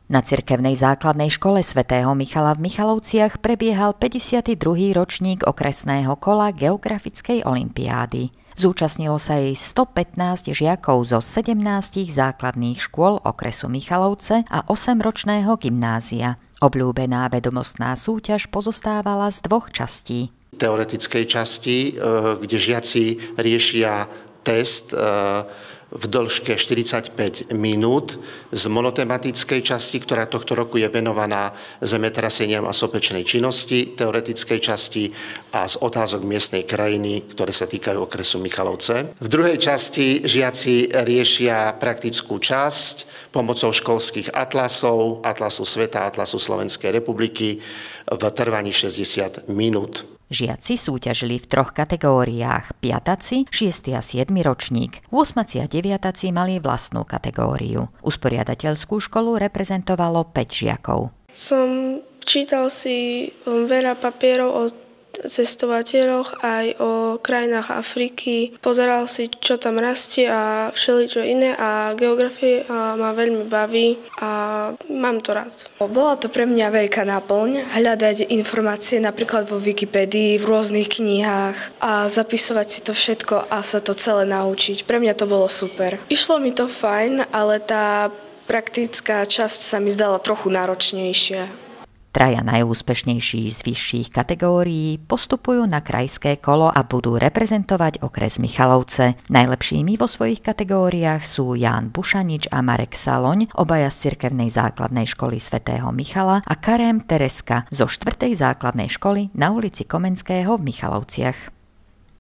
Na cirkevnej základnej škole svätého Michala v Michalovciach prebiehal 52. ročník okresného kola geografickej olympiády. Zúčastnilo sa jej 115 žiakov zo 17 základných škôl okresu Michalovce a 8-ročného gymnázia. Obľúbená vedomostná súťaž pozostávala z dvoch častí. Teoretickej časti, kde žiaci riešia test v dĺžke 45 minút, z monotematickej časti, ktorá tohto roku je venovaná zemetraseniam a sopečnej činnosti, teoretickej časti a z otázok miestnej krajiny, ktoré sa týkajú okresu Michalovce. V druhej časti žiaci riešia praktickú časť pomocou školských atlasov, Atlasu sveta, Atlasu Slovenskej republiky v trvaní 60 minút. Žiaci súťažili v troch kategóriách: piataci, 6. a 7. ročník. 8. a 9. mali vlastnú kategóriu. Usporiadateľskú školu reprezentovalo 5 žiakov. Čítal si veľa papierov o cestovateľoch aj o krajinách Afriky. Pozeral si, čo tam rastie a všeličo iné a geografia ma veľmi baví a mám to rád. Bola to pre mňa veľká náplň hľadať informácie napríklad vo Wikipedii, v rôznych knihách a zapisovať si to všetko a sa to celé naučiť. Pre mňa to bolo super. Išlo mi to fajn, ale tá praktická časť sa mi zdala trochu náročnejšia. Traja najúspešnejší z vyšších kategórií postupujú na krajské kolo a budú reprezentovať okres Michalovce. Najlepšími vo svojich kategóriách sú Ján Bušanič a Marek Saloň, obaja z cirkevnej základnej školy svätého Michala, a Karém Tereska zo 4. základnej školy na ulici Komenského v Michalovciach.